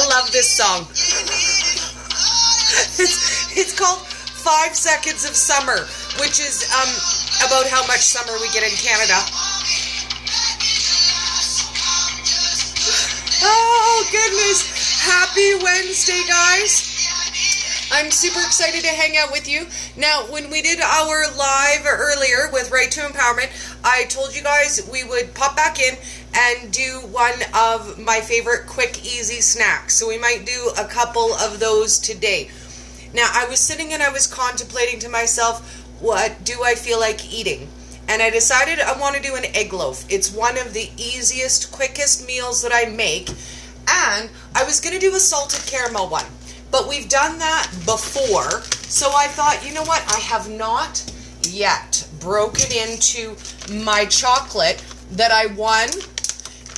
love this song. It's called 5 Seconds of Summer, which is about how much summer we get in Canada. Oh, goodness. Happy Wednesday, guys. I'm super excited to hang out with you. Now, when we did our live earlier with Right to Empowerment, I told you guys we would pop back in and do one of my favorite quick, easy snacks. So we might do a couple of those today. Now, I was sitting and I was contemplating to myself, what do I feel like eating? And I decided I want to do an egg loaf. It's one of the easiest, quickest meals that I make. And I was going to do a salted caramel one. But we've done that before. So I thought, you know what? I have not yet broken into my chocolate that I won.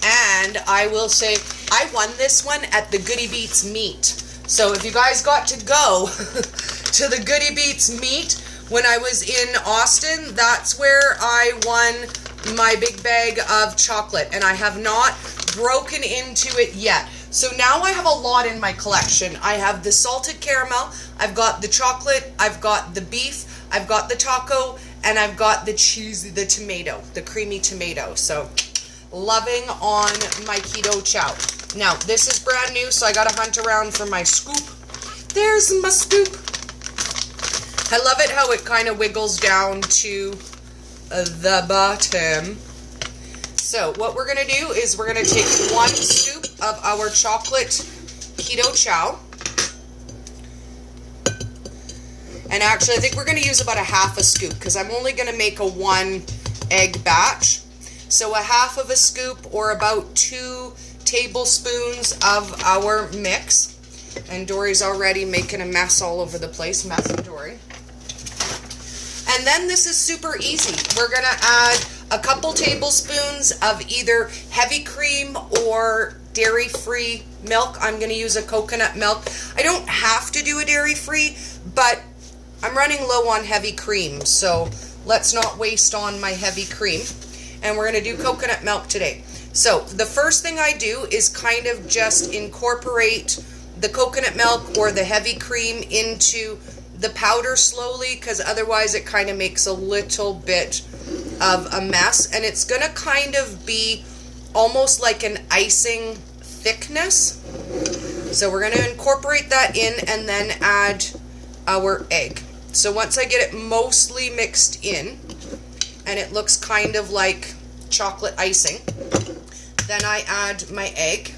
And I will say, I won this one at the Goody Beats meet. So if you guys got to go to the Goody Beats meet when I was in Austin, that's where I won my big bag of chocolate. And I have not broken into it yet. So now I have a lot in my collection. I have the salted caramel, I've got the chocolate, I've got the beef, I've got the taco, and I've got the cheese, the tomato, the creamy tomato. So loving on my Keto Chow. Now, this is brand new, so I gotta hunt around for my scoop. There's my scoop. I love it how it kind of wiggles down to the bottom. So what we're going to do is we're going to take 1 scoop of our chocolate Keto Chow. And actually I think we're going to use about a half a scoop because I'm only going to make a 1 egg batch. So a half of a scoop or about 2 tablespoons of our mix. And Dory's already making a mess all over the place. Mess of Dory. And then this is super easy. We're going to add a couple tablespoons of either heavy cream or dairy-free milk. I'm going to use a coconut milk. I don't have to do a dairy-free, but I'm running low on heavy cream, so let's not waste on my heavy cream. And we're going to do coconut milk today. So the first thing I do is kind of just incorporate the coconut milk or the heavy cream into the powder slowly, because otherwise it kind of makes a little bit of a mess, and it's gonna kind of be almost like an icing thickness. So we're gonna incorporate that in and then add our egg. So once I get it mostly mixed in and it looks kind of like chocolate icing, then I add my egg.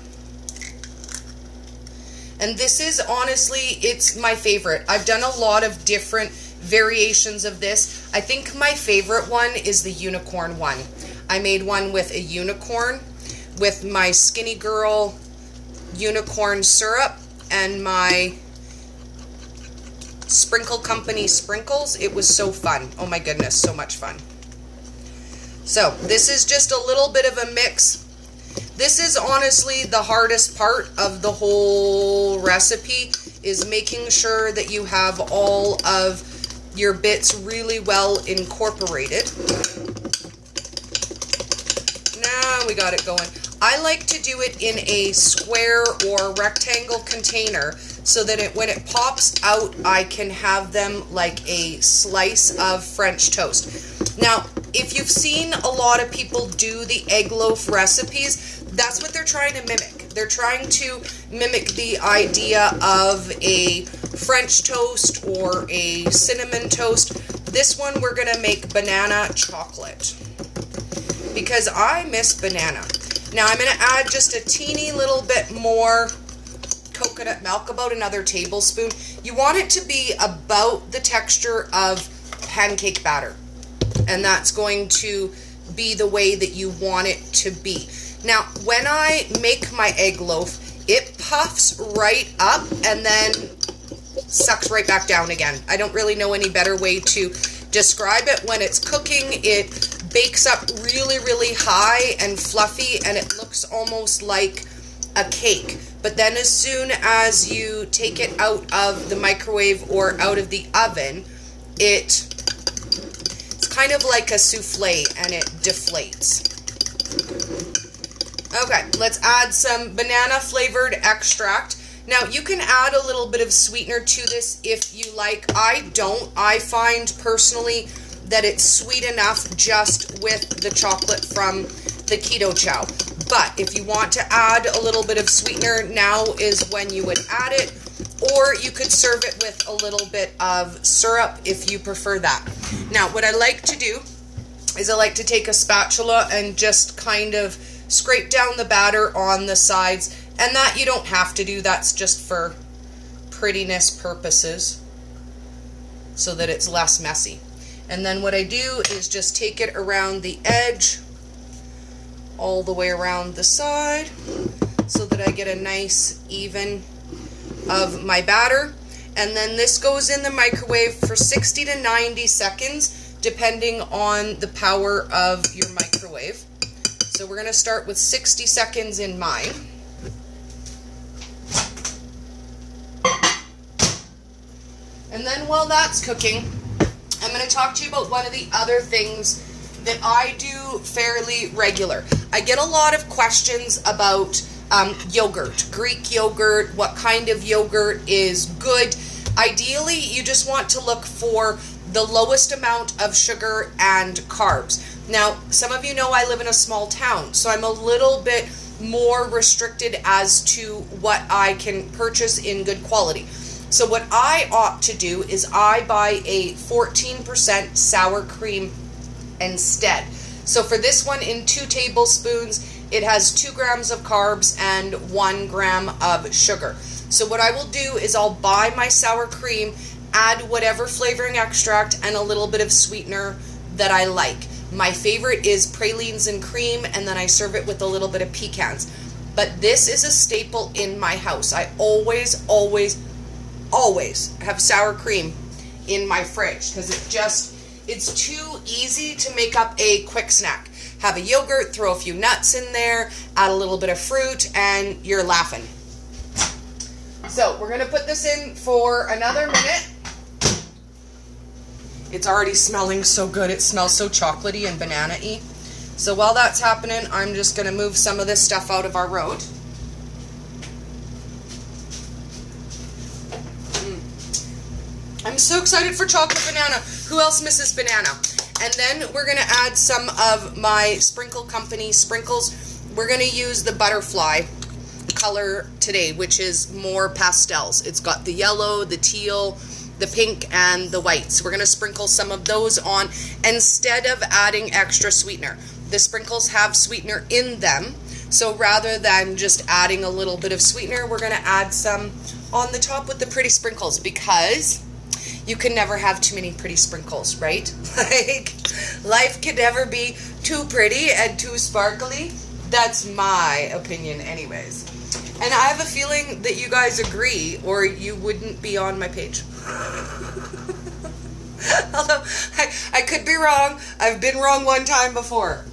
And this is honestly, it's my favorite. I've done a lot of different variations of this. I think my favorite one is the unicorn one. I made one with a unicorn, with my Skinny Girl unicorn syrup and my Sprinkle Company sprinkles. It was so fun. Oh my goodness, so much fun. So this is just a little bit of a mix. This is honestly the hardest part of the whole recipe, is making sure that you have all of your bits really well incorporated. Now we got it going. I like to do it in a square or rectangle container so that when it pops out, I can have them like a slice of French toast. Now, if you've seen a lot of people do the egg loaf recipes, that's what they're trying to mimic. They're trying to mimic the idea of a French toast or a cinnamon toast. This one we're going to make banana chocolate because I miss banana. Now I'm going to add just a teeny little bit more coconut milk, about another tablespoon. You want it to be about the texture of pancake batter, and that's going to be the way that you want it to be. Now, when I make my egg loaf, it puffs right up and then sucks right back down again. I don't really know any better way to describe it. When it's cooking, it bakes up really, really high and fluffy, and it looks almost like a cake. But then as soon as you take it out of the microwave or out of the oven, it's kind of like a souffle, and it deflates. Okay, let's add some banana flavored extract. Now, you can add a little bit of sweetener to this if you like. I don't. I find personally that it's sweet enough just with the chocolate from the Keto Chow. But if you want to add a little bit of sweetener, now is when you would add it. Or you could serve it with a little bit of syrup if you prefer that. Now, what I like to do is I like to take a spatula and just kind of scrape down the batter on the sides. And that you don't have to do. That's just for prettiness purposes so that it's less messy. And then what I do is just take it around the edge all the way around the side so that I get a nice even of my batter. And then this goes in the microwave for 60 to 90 seconds depending on the power of your microwave. So we're going to start with 60 seconds in mine. And then while that's cooking, I'm going to talk to you about one of the other things that I do fairly regular. I get a lot of questions about yogurt, Greek yogurt, what kind of yogurt is good. Ideally, you just want to look for the lowest amount of sugar and carbs. Now, some of you know I live in a small town, so I'm a little bit more restricted as to what I can purchase in good quality. So what I opt to do is I buy a 14% sour cream instead. So for this one, in 2 tablespoons, it has 2 grams of carbs and 1 gram of sugar. So what I will do is I'll buy my sour cream, add whatever flavoring extract and a little bit of sweetener that I like. My favorite is pralines and cream, and then I serve it with a little bit of pecans. But this is a staple in my house. I always have sour cream in my fridge because it's too easy to make up a quick snack. Have a yogurt, throw a few nuts in there, add a little bit of fruit, and you're laughing. So we're going to put this in for another minute. It's already smelling so good. It smells so chocolatey and banana-y. So while that's happening, I'm just going to move some of this stuff out of our road. I'm so excited for chocolate banana. Who else misses banana? And then we're going to add some of my Sprinkle Company sprinkles. We're going to use the butterfly color today, which is more pastels. It's got the yellow, the teal, the pink, and the white. So we're going to sprinkle some of those on instead of adding extra sweetener. The sprinkles have sweetener in them. So rather than just adding a little bit of sweetener, we're going to add some on the top with the pretty sprinkles because you can never have too many pretty sprinkles, right? Like, life can never be too pretty and too sparkly. That's my opinion anyways. And I have a feeling that you guys agree or you wouldn't be on my page. Although, I could be wrong. I've been wrong one time before.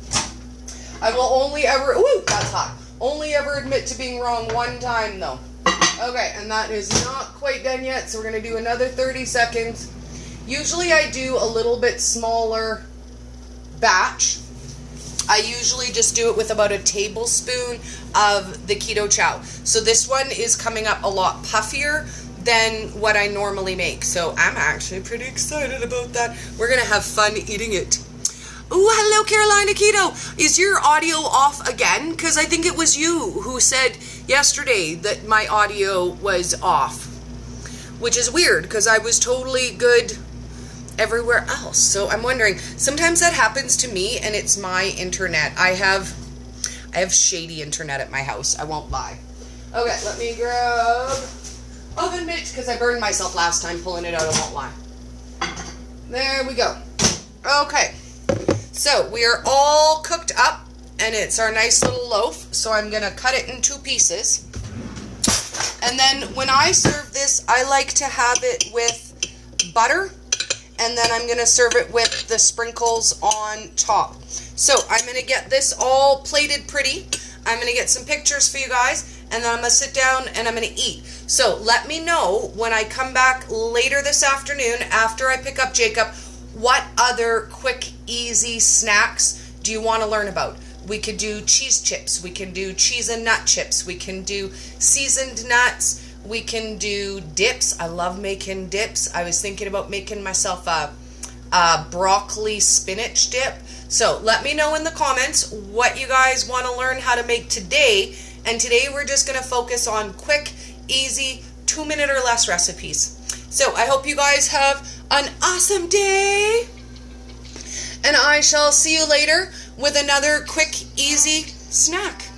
I will only ever, ooh, that's hot. Only ever admit to being wrong one time though. Okay, and that is not quite done yet, so we're going to do another 30 seconds. Usually I do a little bit smaller batch. I usually just do it with about a tablespoon of the Keto Chow. So this one is coming up a lot puffier than what I normally make. So I'm actually pretty excited about that. We're going to have fun eating it. Ooh, hello Carolina Keto. Is your audio off again? Because I think it was you who said yesterday that my audio was off. Which is weird because I was totally good everywhere else. So I'm wondering, sometimes that happens to me and it's my internet. I have shady internet at my house. I won't lie. Okay, let me grab oven mitts because I burned myself last time pulling it out. I won't lie. There we go. Okay. So we are all cooked up and it's our nice little loaf. So I'm going to cut it in 2 pieces. And then when I serve this, I like to have it with butter. And then I'm going to serve it with the sprinkles on top. So I'm going to get this all plated pretty. I'm going to get some pictures for you guys. And then I'm going to sit down and I'm going to eat. So let me know when I come back later this afternoon after I pick up Jacob, what other quick, easy snacks do you want to learn about? We could do cheese chips. We can do cheese and nut chips. We can do seasoned nuts. We can do dips. I love making dips. I was thinking about making myself a broccoli spinach dip. So let me know in the comments what you guys want to learn how to make today. And today we're just going to focus on quick, easy, 2-minute or less recipes. So I hope you guys have an awesome day. And I shall see you later with another quick, easy snack.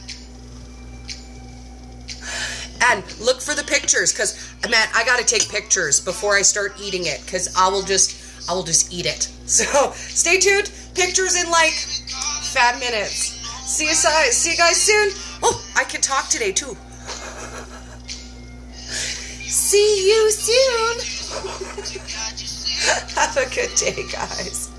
And look for the pictures, because, man, I got to take pictures before I start eating it, because I will just eat it. So stay tuned. Pictures in like 5 minutes. See you guys soon. Oh, I can talk today too. See you soon. Have a good day, guys.